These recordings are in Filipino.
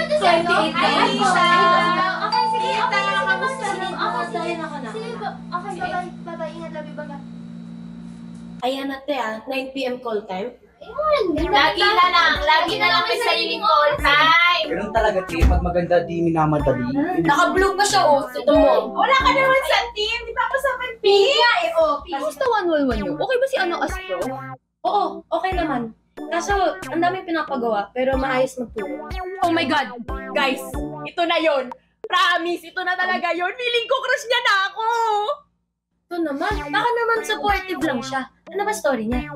to sa inyo? Hi, Lisa! Okay, sige. Okay, Kamusta na? sige. Ako na. Sige po. Okay, bye-bye. Bye-bye. Ingat, love you, baga. Ayan ate 9 PM call time. Lagi na lang may sariling call time. Ganun talaga, te. Pag maganda, di minamadali. Naka-blue pa siya ito mo. Wala ka naman sa team. Di ba ako sa P? Kamusta 111 nyo? Okay ba si Astro? Oo, okay naman. Kaso, ang daming pinapagawa, pero maayos magtulog. Oh my God! Guys, ito na yon. Promise, ito na talaga yon. Feeling ko crush niya na ako! Ito naman, baka naman supportive lang siya. Ano ba story niya?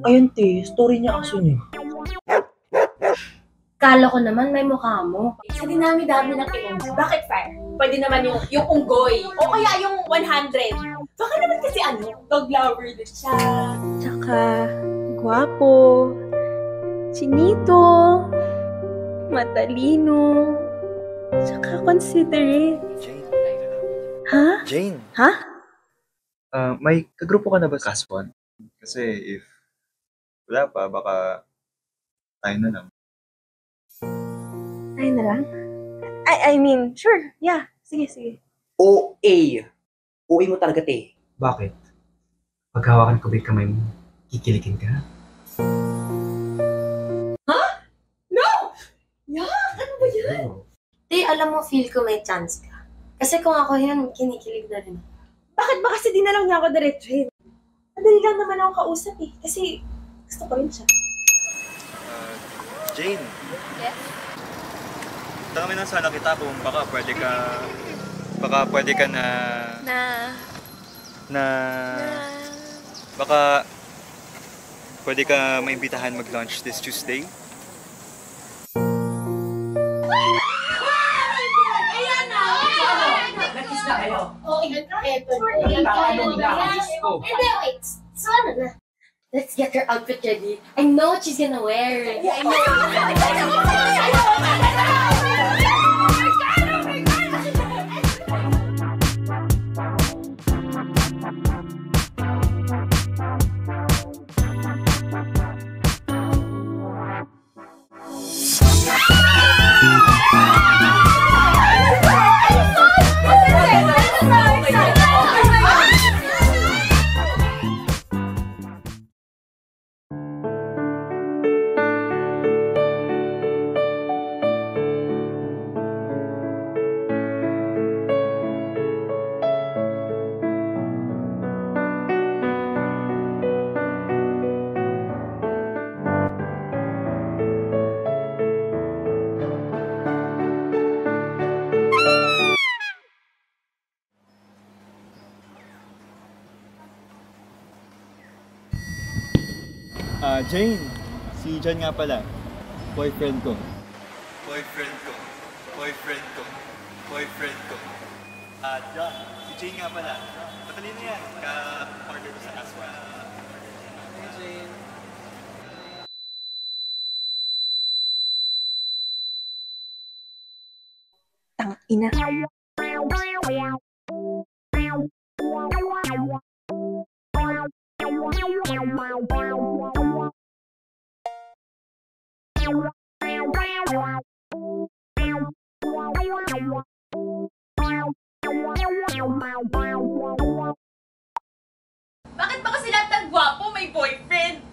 Ayun, te. Story niya aso niya. Kala ko naman may mukha mo. Sa dinami-dami ng emoji. Bakit fire? Pwede naman yung unggoy. O kaya yung 100. Baka naman kasi dog lover din siya. Tsaka, gwapo, chinito, matalino, tsaka considerate. Jane. Ha? Jane. Ha? May kagrupo ka na ba sa Kaswan? Kasi if wala pa, baka tayo na lang. Ay na lang? I mean, sure. Yeah. Sige. OA. OA mo talaga, te. Bakit? Paghawakan ko ba yung kamay mo, kikiligin ka? Alam mo, feel ko may chance ka. Kasi kung ako yan, kinikilig na rin. Bakit ba kasi di na lang niya ako diretsuhin? Madali lang naman ako kausap eh. Kasi gusto ko rin siya. Jane. Yes? Tangamin lang sana kita kung baka pwede ka baka pwede ka maimbitahan mag-lunch this Tuesday. Wait. So ano na? Let's get her outfit ready. I know what she's gonna wear. I Jane, si John nga pala. Boyfriend ko. John, si Jane nga pala. Matalino yan. Ka-partner ko sa Kaswan. Hey, Jane. Tang ina. Bakit ba kasi lahat ng gwapo may boyfriend?